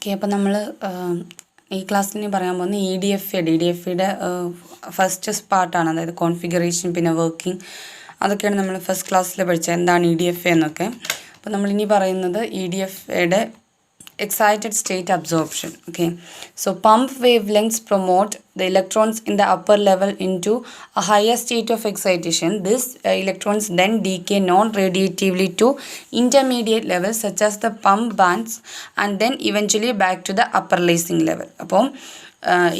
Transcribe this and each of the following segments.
Okay, അപ്പോൾ നമ്മൾ ഈ ക്ലാസ്സിൽ പറയാൻ പോകുന്ന DDFA ഫസ്റ്റ് പാർട്ടാണ്. അതായത് കോൺഫിഗറേഷൻ, പിന്നെ വർക്കിംഗ്, അതൊക്കെയാണ് നമ്മൾ ഫസ്റ്റ് ക്ലാസ്സിൽ പഠിച്ചത്, എന്താണ് DDFA എന്നൊക്കെ. അപ്പോൾ നമ്മളിനി പറയുന്നത് DDFA excited state absorption. Okay, so pump wavelengths promote the electrons in the upper level into a higher state of excitation. These electrons then decay non-radiatively to intermediate levels such as the pump bands and then eventually back to the upper lacing level. അപ്പം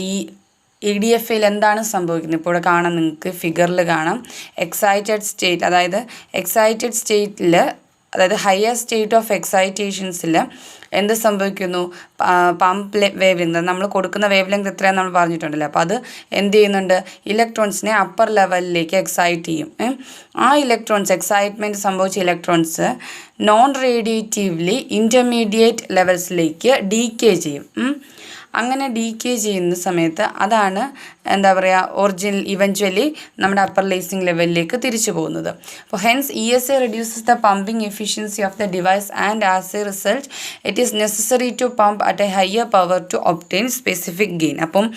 ഈ DDFAയിൽ എന്താണ് സംഭവിക്കുന്നത് ഇപ്പോൾ ഇവിടെ കാണാം, നിങ്ങൾക്ക് ഫിഗറിൽ കാണാം. എക്സൈറ്റഡ് സ്റ്റേറ്റ്, അതായത് എക്സൈറ്റഡ് സ്റ്റേറ്റിൽ, അതായത് ഹയർ സ്റ്റേറ്റ് ഓഫ് എക്സൈറ്റേഷൻസിൽ എന്ത് സംഭവിക്കുന്നു? പമ്പ് വേവ് ലെങ്ത്, നമ്മൾ കൊടുക്കുന്ന വേവ് ലെങ്ത് എത്രയാണെന്ന് നമ്മൾ പറഞ്ഞിട്ടുണ്ടല്ലോ. അപ്പോൾ അത് എന്ത് ചെയ്യുന്നുണ്ട്? ഇലക്ട്രോൺസിനെ അപ്പർ ലെവലിലേക്ക് എക്സൈറ്റ് ചെയ്യും. ആ ഇലക്ട്രോൺസ്, എക്സൈറ്റ്മെൻറ്റ് സംഭവിച്ച ഇലക്ട്രോൺസ് നോൺ റേഡിയേറ്റീവ്ലി ഇൻ്റർമീഡിയറ്റ് ലെവൽസിലേക്ക് ഡീക്കേ ചെയ്യും. അങ്ങനെ ഡീക്കേ ചെയ്യുന്ന സമയത്ത് അതാണ് എന്താ പറയുക, ഇവഞ്ച്വലി നമ്മുടെ അപ്പർ ലേസിംഗ് ലെവലിലേക്ക് തിരിച്ചു പോകുന്നത്. അപ്പോൾ hence ESA reduces the pumping efficiency of the device and as a result it is necessary to pump at a higher power to obtain specific gain. അപ്പം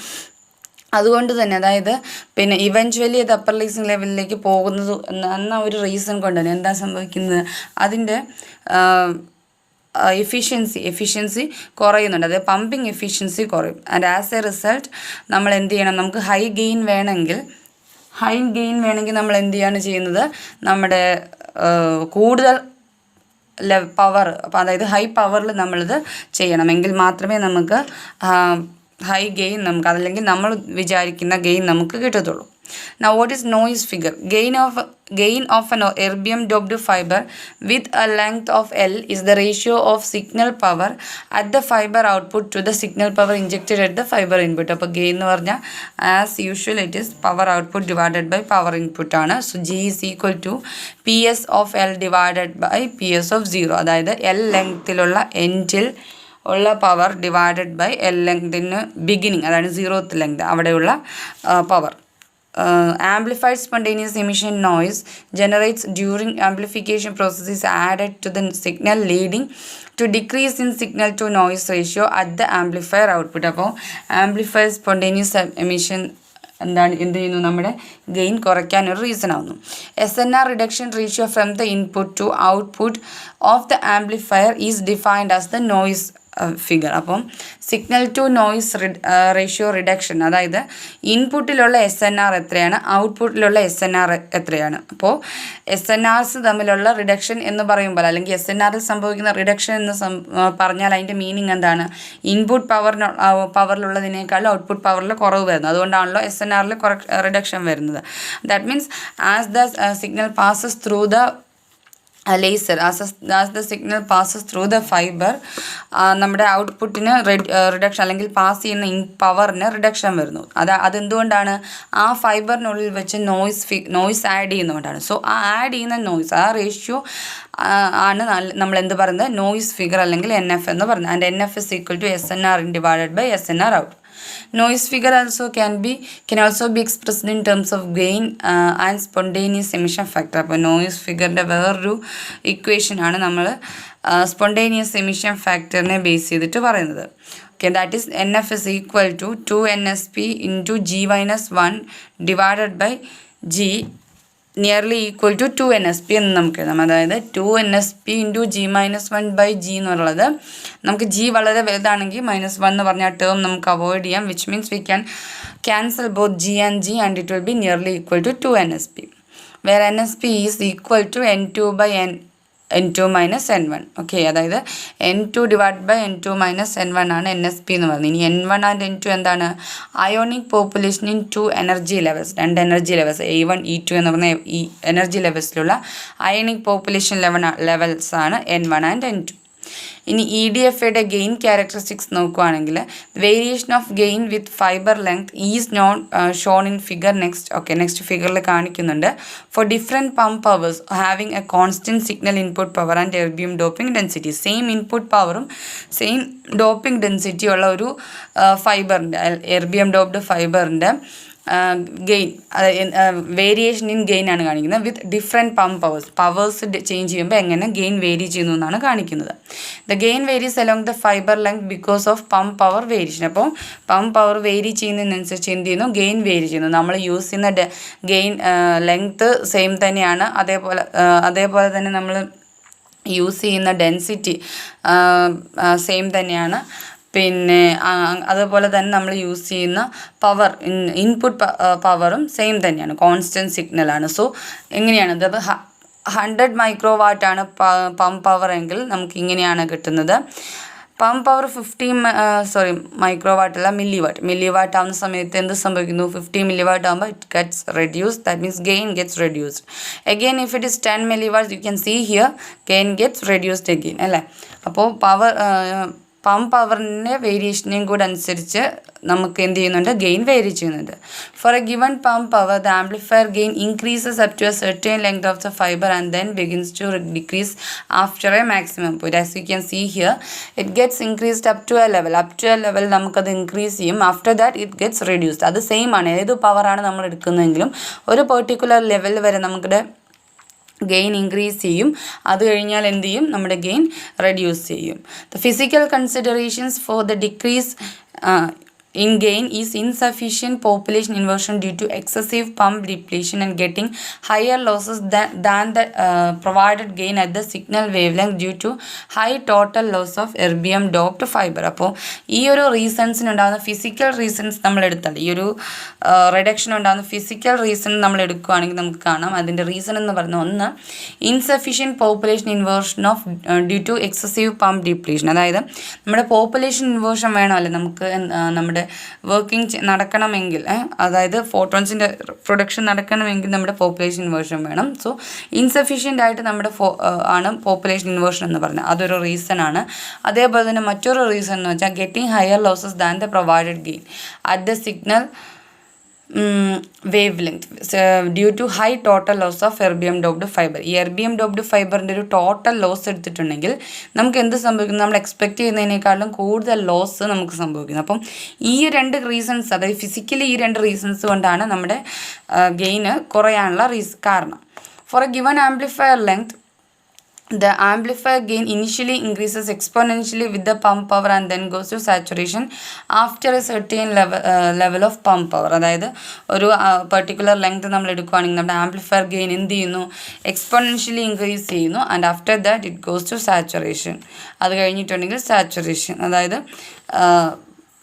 അതുകൊണ്ട് തന്നെ, അതായത് പിന്നെ ഇവഞ്ച്വലി അത് അപ്പർ ലേസിംഗ് ലെവലിലേക്ക് പോകുന്നത് എന്ന ഒരു റീസൺ കൊണ്ട് തന്നെ എന്താ സംഭവിക്കുന്നത്? അതിൻ്റെ എഫിഷ്യൻസി കുറയുന്നുണ്ട്, അതായത് പമ്പിങ് എഫിഷ്യൻസി കുറയും. ആൻഡ് ആസ് എ റിസൾട്ട് നമ്മൾ എന്ത് ചെയ്യണം? നമുക്ക് ഹൈ ഗെയിൻ വേണമെങ്കിൽ നമ്മൾ എന്ത് ചെയ്യാണ് ചെയ്യുന്നത്? നമ്മുടെ കൂടുതൽ പവർ, അപ്പോൾ അതായത് ഹൈ പവറിൽ നമ്മളിത് ചെയ്യണമെങ്കിൽ മാത്രമേ നമുക്ക് ഹൈ ഗെയിൻ നമുക്ക്, അതല്ലെങ്കിൽ നമ്മൾ വിചാരിക്കുന്ന ഗെയിൻ നമുക്ക് കിട്ടത്തുള്ളൂ. Now what is noise figure? Gain of an erbium doped fiber with a length of L is the ratio of signal power at the fiber output to the signal power injected at the fiber input. അപ്പോൾ gain എന്ന് പറഞ്ഞാൽ as usual it is power output divided by power input ആണ്. So G is equal to PS of L divided by PS of 0. അതായത് L ലെങ്ത്തിലുള്ള എൻഡിൽ ഉള്ള power divided by L ലെങ്തിന് beginning, അതാണ് 0th ലെങ്ത്, അവിടെയുള്ള power. Amplified spontaneous emission noise generates during amplification process is added to the signal, leading to decrease in signal to noise ratio at the amplifier output. അപ്പോൾ amplified spontaneous emission എന്ത് ചെയ്യുന്നു? നമ്മുടെ gain കുറയ്ക്കാനൊരു reason ആവുന്നു. SNR reduction ratio from the input to output of the amplifier is defined as the noise figure. അപ്പം signal to noise ratio reduction, അതായത് ഇൻപുട്ടിലുള്ള SNR എത്രയാണ്, ഔട്ട്പുട്ടിലുള്ള SNR എത്രയാണ്. അപ്പോൾ SNRs തമ്മിലുള്ള റിഡക്ഷൻ എന്ന് പറയുമ്പോൾ, അല്ലെങ്കിൽ SNRൽ സംഭവിക്കുന്ന റിഡക്ഷൻ എന്ന് പറഞ്ഞാൽ അതിൻ്റെ മീനിങ് എന്താണ്? ഇൻപുട്ട് പവറിലുള്ളതിനേക്കാൾ ഔട്ട്പുട്ട് പവറിൽ കുറവ് വരുന്നത്. അതുകൊണ്ടാണല്ലോ SNRൽ റിഡക്ഷൻ വരുന്നത്. That means as the signal passes through the laser, as the signal passes through the fiber, നമ്മുടെ ഔട്ട്പുട്ടിന് റിഡക്ഷൻ, അല്ലെങ്കിൽ പാസ് ചെയ്യുന്ന പവറിന് റിഡക്ഷൻ വരുന്നു. അതെന്തുകൊണ്ടാണ്? ആ ഫൈബറിനുള്ളിൽ വെച്ച് നോയ്സ് ആഡ് ചെയ്യുന്നതുകൊണ്ടാണ്. സോ ആ ആഡ് ചെയ്യുന്ന നോയ്സ്, ആ റേഷ്യോ ആണ് നമ്മൾ എന്ത് പറയുന്നത്? നോയ്സ് ഫിഗർ അല്ലെങ്കിൽ NF എന്ന് പറയുന്നത്. And NF is equal to SNR divided by SNR out. Noise figure can also be expressed in terms of gain and spontaneous emission factor. അപ്പോൾ നോയ്സ് ഫിഗറിൻ്റെ വേറൊരു ഇക്വേഷൻ ആണ് നമ്മൾ സ്പോണ്ടേനിയസ് എമിഷൻ ഫാക്ടറിനെ ബേസ് ചെയ്തിട്ട് പറയുന്നത്. Okay, that is NF is equal to 2NSP into G minus 1 divided by G nearly equal to 2NSP എന്ന് നമുക്ക് എഴുതാം. അതായത് 2NSP into G minus 1 by G എന്നുള്ളത്, നമുക്ക് G വളരെ വലുതാണെങ്കിൽ -1 എന്ന് പറഞ്ഞ ടേം നമുക്ക് അവോയ്ഡ് ചെയ്യാം, which means we can cancel both G and G and it will be nearly equal to 2NSP, where NSP is equal to N2 by N2 minus N1. Okay, അതായത് N2 divided by N2 minus N1 ആണ് NSP എന്ന് പറയുന്നത്. ഇനി N1 and N2 എന്താണ്? Ionic population in 2 energy levels, 2 energy levels A1 E2 എന്ന് പറഞ്ഞ ഈ എനർജി ലെവൽസിലുള്ള അയോണിക് പോപ്പുലേഷൻ ലെവൽസ് ആണ് N1 and N2. ഇനി EDFAയുടെ ഗെയിൻ ക്യാരക്ടറിസ്റ്റിക്സ് നോക്കുകയാണെങ്കിൽ, variation of gain with fibre length is shown in figure next. Okay, next ഫിഗറിൽ കാണിക്കുന്നുണ്ട്. For different pump powers having a constant signal input power and erbium doping density, same input പവറും same doping density ഉള്ള ഒരു ഫൈബറിൻ്റെ, erbium doped ഫൈബറിൻ്റെ gain variation in gain ആണ് കാണിക്കുന്നത് with different powers change ചെയ്യുമ്പോൾ എങ്ങനെ ഗെയിൻ വേരി ചെയ്യുന്നു എന്നാണ് കാണിക്കുന്നത്. The gain varies along the fibre length because of pump power variation. അപ്പോൾ പമ്പ് പവർ വേരി ചെയ്യുന്നതിനനുസരിച്ച് എന്ത് ചെയ്യുന്നു, ഗെയിൻ വേരി ചെയ്യുന്നു. നമ്മൾ യൂസ് ചെയ്യുന്ന ഗെയിൻ ലെങ്ത്ത് സെയിം തന്നെയാണ്. അതേപോലെ തന്നെ നമ്മൾ യൂസ് ചെയ്യുന്ന ഡെൻസിറ്റി സെയിം തന്നെയാണ്. പിന്നെ അതുപോലെ തന്നെ നമ്മൾ യൂസ് ചെയ്യുന്ന പവർ ഇൻപുട്ട് പവറും സെയിം തന്നെയാണ്, കോൺസ്റ്റൻറ്റ് സിഗ്നലാണ്. സോ എങ്ങനെയാണ് ഇത് 100 മൈക്രോ വാട്ടാണ് പമ്പ് പവർ എങ്കിൽ നമുക്ക് ഇങ്ങനെയാണ് കിട്ടുന്നത്. പമ്പ് പവർ മൈക്രോ വാട്ടല്ല, മില്ലി വാട്ട് ആവുന്ന സമയത്ത് എന്ത് സംഭവിക്കുന്നു, 50 മില്ലി വാട്ട് ആകുമ്പോൾ it gets reduced, that means gain gets reduced. Again if it is 10 milli watts you can see here gain gets reduced again അല്ലേ. അപ്പോൾ പമ്പ് പവറിൻ്റെ വേരിയേഷനെയും കൂടെ അനുസരിച്ച് നമുക്ക് എന്ത് ചെയ്യുന്നുണ്ട്, ഗെയിൻ വേരി ചെയ്യുന്നുണ്ട്. For a given pump power the amplifier gain increases up to a certain length of the fibre and then begins to decrease after a maximum point. As you can see here it gets increased up to a level നമുക്കത് increase ചെയ്യും. After that it gets reduced. അത് same ആണ്, ഏത് പവറാണ് നമ്മൾ എടുക്കുന്നതെങ്കിലും ഒരു particular level വരെ നമുക്കിടെ gain increase ചെയ്യും. അത് കഴിഞ്ഞാൽ എന്ത് ചെയ്യും, നമ്മുടെ ഗെയിൻ റെഡ്യൂസ് ചെയ്യും. The physical considerations for the decrease in gain is insufficient population inversion due to excessive pump depletion and getting higher losses than the provided gain at the signal wavelength due to high total loss of erbium doped fiber. അപ്പോൾ ഈ ഒരു റീസൺസിനുണ്ടാകുന്ന physical reasons നമ്മൾ എടുത്താൽ, ഈ ഒരു reduction ഉണ്ടാകുന്ന physical reason നമ്മൾ എടുക്കുകയാണെങ്കിൽ നമുക്ക് കാണാം അതിൻ്റെ റീസൺ എന്ന് പറയുന്നത് ഒന്ന് insufficient population inversion of due to excessive pump depletion. അതായത് നമ്മുടെ പോപ്പുലേഷൻ ഇൻവേർഷൻ വേണമല്ലേ നമുക്ക് നമ്മുടെ വർക്കിംഗ് നടക്കണമെങ്കിൽ, അതായത് ഫോട്ടോൺസിൻ്റെ പ്രൊഡക്ഷൻ നടക്കണമെങ്കിൽ നമ്മുടെ പോപ്പുലേഷൻ ഇൻവേർഷൻ വേണം. സോ ഇൻസഫിഷ്യൻ്റ് ആയിട്ട് നമ്മുടെ ആണ് പോപ്പുലേഷൻ ഇൻവേർഷൻ എന്ന് പറഞ്ഞാൽ അതൊരു റീസൺ ആണ്. അതേപോലെ തന്നെ മറ്റൊരു റീസൺ എന്ന് വെച്ചാൽ getting higher losses than the provided gain at the signal wavelength due to high total loss of erbium doped fiber. ഈ എർബിയം ഡോപ്ഡ് ഫൈബറിൻ്റെ ഒരു ടോട്ടൽ ലോസ് എടുത്തിട്ടുണ്ടെങ്കിൽ നമുക്ക് എന്ത് സംഭവിക്കുന്നു, നമ്മൾ എക്സ്പെക്റ്റ് ചെയ്യുന്നതിനേക്കാളും കൂടുതൽ ലോസ് നമുക്ക് സംഭവിക്കുന്നു. അപ്പം ഈ രണ്ട് റീസൺസ്, അതായത് ഫിസിക്കലി ഈ രണ്ട് റീസൺസ് കൊണ്ടാണ് നമ്മുടെ ഗെയിന് കുറയാനുള്ള കാരണം. For a given amplifier length the amplifier gain initially increases exponentially with the pump power and then goes to saturation after a certain level of pump power. അതായത് ഒരു പെർട്ടിക്കുലർ ലെങ്ത് നമ്മൾ എടുക്കുകയാണെങ്കിൽ നമ്മുടെ ആംപ്ലിഫയർ ഗെയിൻ എന്ത് ചെയ്യുന്നു, exponentially increase ചെയ്യുന്നു. And after that it goes to saturation. അത് കഴിഞ്ഞിട്ടുണ്ടെങ്കിൽ സാച്ചുറേഷൻ, അതായത്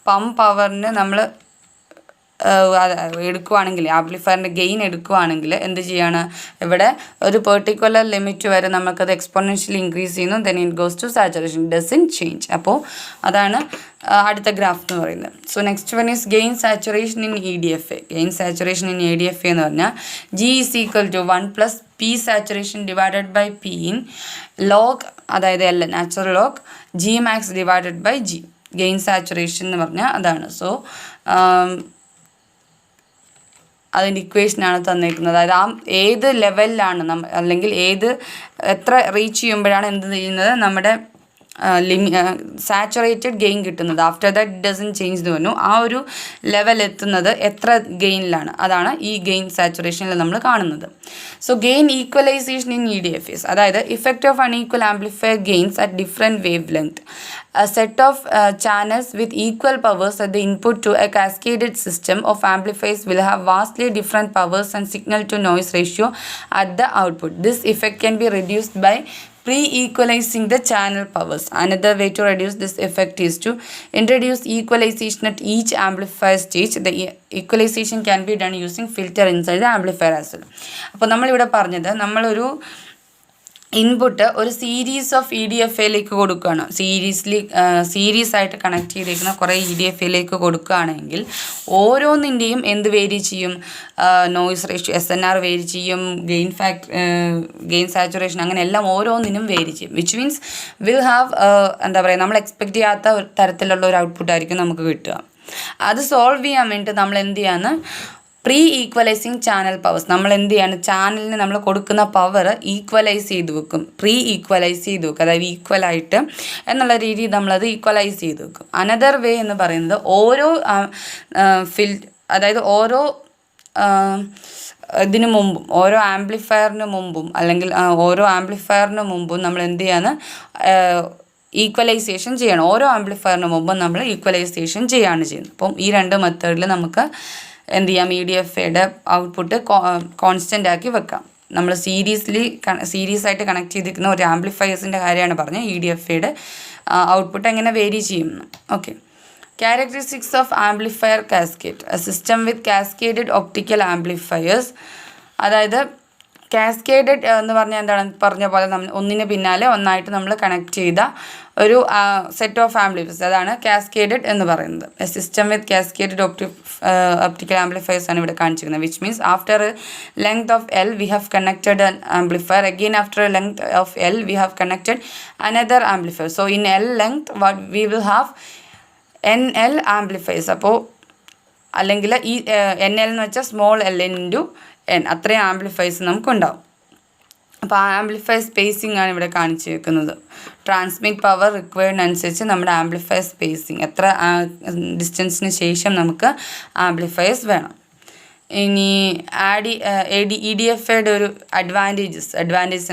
പമ്പ് പവറിന് നമ്മൾ എടുക്കുകയാണെങ്കിൽ, ആംപ്ലിഫയറിൻ്റെ ഗെയിൻ എടുക്കുകയാണെങ്കിൽ എന്ത് ചെയ്യാണ്, ഇവിടെ ഒരു പെർട്ടിക്കുലർ ലിമിറ്റ് വരെ നമുക്കത് എക്സ്പോണൻഷ്യലി ഇൻക്രീസ് ചെയ്യുന്നു. Then it goes to saturation, doesn't change. അപ്പോൾ അതാണ് അടുത്ത ഗ്രാഫ് എന്ന് പറയുന്നത്. So next one is gain saturation in EDFA. Gain saturation in EDFA എന്ന് പറഞ്ഞാൽ G is equal to 1 plus P saturation divided by P in log, അതായത് L natural log G max divided by G. Gain saturation എന്ന് പറഞ്ഞാൽ അതാണ്. So അതിൻ്റെ ഇക്വേഷനാണ് തന്നിരിക്കുന്നത്. അതായത് ഏത് ലെവലിലാണ് അല്ലെങ്കിൽ എത്ര റീച്ച് ചെയ്യുമ്പോഴാണ് എന്ത് ചെയ്യുന്നത്, നമ്മുടെ സാച്ചുറേറ്റഡ് ഗെയിൻ കിട്ടുന്നത്. After that it doesn't change എന്ന് പറഞ്ഞു. ആ ഒരു ലെവൽ എത്തുന്നത് എത്ര ഗെയിനിലാണ്, അതാണ് ഈ ഗെയിൻ സാച്ചുറേഷനിൽ നമ്മൾ കാണുന്നത്. So gain equalisation in EDFAs, അതായത് effect of unequal amplifier gains at different wave length. A set of channels with equal powers at the input to a cascaded system of amplifiers will have vastly different powers and signal to noise ratio at the output. This effect can be reduced by pre-equalizing the channel powers. Another way to reduce this effect is to introduce equalization at each amplifier stage. The equalization can be done using filter inside the amplifier as well. അപ്പോൾ നമ്മളിവിടെ പറഞ്ഞത് നമ്മളൊരു input ഒരു series of EDFAയിലേക്ക് കൊടുക്കുകയാണ്. Series ആയിട്ട് connect ചെയ്തിരിക്കുന്ന കുറേ EDFAയിലേക്ക് കൊടുക്കുകയാണെങ്കിൽ ഓരോന്നിൻ്റെയും എന്ത് വേരി ചെയ്യും, നോയ്സ് റേഷ്യോ SNR വേരി ചെയ്യും, ഗെയിൻ സാച്ചുറേഷൻ, അങ്ങനെ എല്ലാം ഓരോന്നിനും വേരി ചെയ്യും. വിച്ച് മീൻസ് വിൽ ഹാവ് എന്താ പറയുക, നമ്മൾ എക്സ്പെക്റ്റ് ചെയ്യാത്ത തരത്തിലുള്ള ഒരു ഔട്ട്പുട്ടായിരിക്കും നമുക്ക് കിട്ടുക. അത് സോൾവ് ചെയ്യാൻ വേണ്ടിയിട്ട് നമ്മൾ എന്ത് ചെയ്യാന്ന്, പ്രീ ഈക്വലൈസിങ് ചാനൽ പവേഴ്സ്, നമ്മൾ എന്ത് ചെയ്യാണ്, ചാനലിന് നമ്മൾ കൊടുക്കുന്ന പവർ ഈക്വലൈസ് ചെയ്ത് വെക്കും, പ്രീ ഈക്വലൈസ് ചെയ്ത് വെക്കും, അതായത് ഈക്വലായിട്ട് എന്നുള്ള രീതിയിൽ നമ്മളത് ഈക്വലൈസ് ചെയ്ത് വെക്കും. അനദർ വേ എന്ന് പറയുന്നത് ഓരോ അതായത് ഓരോ ഇതിനു മുമ്പും ഓരോ ആംപ്ലിഫയറിന് മുമ്പും അല്ലെങ്കിൽ ഓരോ ആംപ്ലിഫയറിന് മുമ്പും നമ്മൾ എന്ത് ചെയ്യാണ് ഈക്വലൈസേഷൻ ചെയ്യണം. ഓരോ ആംപ്ലിഫയറിന് മുമ്പും നമ്മൾ ഈക്വലൈസേഷൻ ചെയ്യുകയാണ് ചെയ്യുന്നത്. അപ്പം ഈ രണ്ട് മെത്തേഡിൽ നമുക്ക് എന്ത് ചെയ്യാം, EDFAയുടെ ഔട്ട്പുട്ട് കോൺസ്റ്റൻ്റ് ആക്കി വെക്കാം. നമ്മൾ സീരീസ് ആയിട്ട് കണക്ട് ചെയ്തിരിക്കുന്ന ഒരു ആംപ്ലിഫയേഴ്സിൻ്റെ കാര്യമാണ് പറഞ്ഞത്. EDFAയുടെ ഔട്ട്പുട്ട് എങ്ങനെ വേരി ചെയ്യുന്നു. Okay. Characteristics of amplifier cascade. A system with cascaded optical amplifiers. അതായത് കാസ്കേഡഡ് എന്ന് പറഞ്ഞാൽ എന്താണ്, പറഞ്ഞ പോലെ ഒന്നിന് പിന്നാലെ ഒന്നായിട്ട് നമ്മൾ കണക്ട് ചെയ്ത ഒരു സെറ്റ് ഓഫ് ആംപ്ലിഫയേഴ്സ്, അതാണ് കാസ്കേഡഡ് എന്ന് പറയുന്നത്. A system with cascaded optical amplifiers ആണ് ഇവിടെ കാണിച്ചിരിക്കുന്നത്. Which means after A length of L we have connected an amplifier. Again after a length of L we have connected another amplifier. So in L length what we will have NL amplifiers. അപ്പോൾ അല്ലെങ്കിൽ ഈ NL എന്ന് വെച്ചാൽ small L into N, അത്രയും amplifiers നമുക്കുണ്ടാവും. അപ്പോൾ ആ amplifier spacing ആണ് ഇവിടെ കാണിച്ചിരിക്കുന്നത്. ട്രാൻസ്മിറ്റ് പവർ റിക്വയർഡിനനുസരിച്ച് നമ്മുടെ ആംപ്ലിഫയർ സ്പേസിങ് എത്ര ഡിസ്റ്റൻസിന് ശേഷം നമുക്ക് ആംപ്ലിഫയേഴ്സ് വേണം. ഇനി EDFAയുടെ ഒരു അഡ്വാൻറ്റേജസ്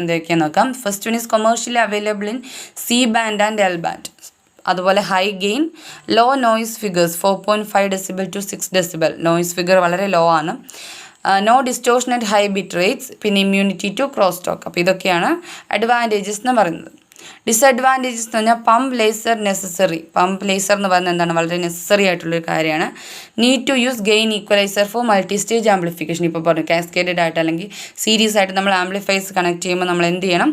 എന്തൊക്കെയാണെന്ന് നോക്കാം. First one is commercially available in C band and L band. അതുപോലെ high gain, low noise figures 4.5 decibel to 6 decibel noise figure വളരെ ലോ ആണ്. No distortion at high bit rates, പിന്നെ ഇമ്മ്യൂണിറ്റി ടു ക്രോസ് ടോക്ക്. അപ്പോൾ ഇതൊക്കെയാണ് advantages എന്ന് പറയുന്നത്. Disadvantages എന്ന് പറഞ്ഞാൽ പമ്പ് ലേസർ എന്ന് പറയുന്നത് എന്താണ്, വളരെ നെസസറി ആയിട്ടുള്ളൊരു കാര്യമാണ്. Need to use gain equaliser for multi stage amplification. ഇപ്പോൾ പറഞ്ഞു കാസ്കേഡഡ് ആയിട്ട് അല്ലെങ്കിൽ സീരീസ് ആയിട്ട് നമ്മൾ ആംപ്ലിഫയേഴ്സ് കണക്ട് ചെയ്യുമ്പോൾ നമ്മൾ എന്ത് ചെയ്യണം,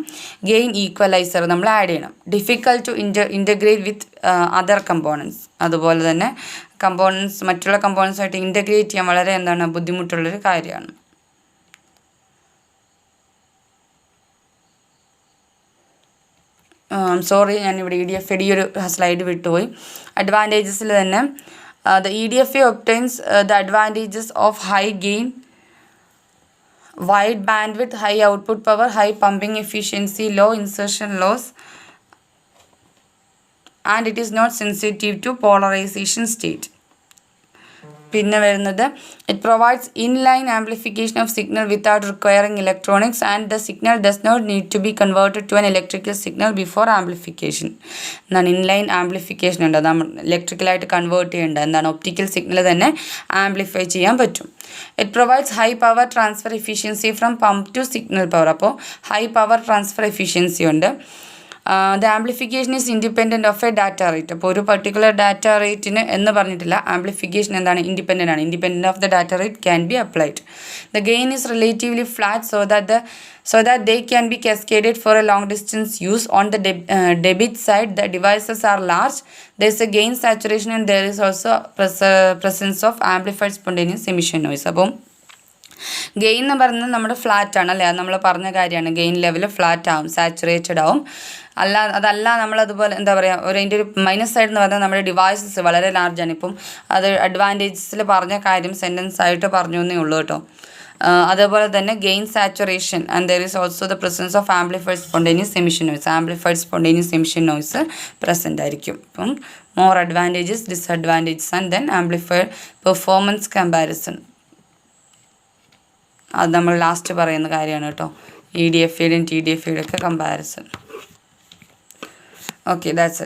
ഗെയിൻ ഈക്വലൈസർ നമ്മൾ ആഡ് ചെയ്യണം. Difficult to integrate with other components. അതുപോലെ തന്നെ മറ്റുള്ള കമ്പോണൻസുമായിട്ട് ഇൻ്റഗ്രേറ്റ് ചെയ്യാൻ വളരെ ബുദ്ധിമുട്ടുള്ളൊരു കാര്യമാണ്. സോറി, ഞാനിവിടെ EDFA ഈ ഒരു സ്ലൈഡ് വിട്ടുപോയി. അഡ്വാൻറ്റേജസിൽ തന്നെ the EDFA obtains the advantages of high gain, wide bandwidth, high output power, high pumping efficiency, low insertion loss, and it is not sensitive to polarization state. പിന്നെ വരുന്നത് it provides inline amplification of signal without requiring electronics and the signal does not need to be converted to an electrical signal before amplification. എന്താണ് inline amplification ഉണ്ട്, നമ്മൾ ഇലക്ട്രിക്കലായിട്ട് convert ചെയ്യേണ്ട optical signal തന്നെ amplify ചെയ്യാൻ പറ്റും. It provides high power transfer efficiency from pump to signal power. അപ്പോൾ high power transfer efficiency ഉണ്ട്. The amplification is independent of a data rate. അപ്പോൾ ഒരു പർട്ടിക്കുലർ ഡാറ്റ റേറ്റിന് എന്ന് പറഞ്ഞിട്ടില്ല, ആംപ്ലിഫിക്കേഷൻ എന്താണ്, ഇൻഡിപെൻഡൻ്റ് ആണ്. Independent of the data rate can be applied. The gain is relatively flat so that they can be cascaded for a long distance use. On the debit side, the devices are large. There is a gain saturation and there is also presence of amplified spontaneous emission noise. അപ്പം gain എന്ന് പറയുന്നത് നമ്മുടെ flat ആണ് അല്ലേ, അത് നമ്മൾ പറഞ്ഞ കാര്യമാണ്. ഗെയിൻ ലെവൽ ഫ്ലാറ്റ് ആവും, സാച്ചുറേറ്റഡ് ആവും. അതല്ല നമ്മളതുപോലെ അതിൻ്റെ ഒരു മൈനസ് സൈഡ് എന്ന് പറഞ്ഞാൽ നമ്മുടെ ഡിവൈസസ് വളരെ ലാർജാണ്. ഇപ്പം അത് അഡ്വാൻറ്റേജസിൽ പറഞ്ഞ കാര്യം സെൻറ്റൻസ് ആയിട്ട് പറഞ്ഞു എന്നേ ഉള്ളൂ കേട്ടോ. അതേപോലെ തന്നെ gain saturation and there is also the presence of amplified spontaneous emission noise present ആയിരിക്കും. അപ്പം more advantages, disadvantages and then amplified performance comparison. അത് നമ്മൾ ലാസ്റ്റ് പറയുന്ന കാര്യമാണ് കേട്ടോ, EDFAയുടെയും TDFAയുടെ ഒക്കെ കമ്പാരിസൺ. Okay, that's it.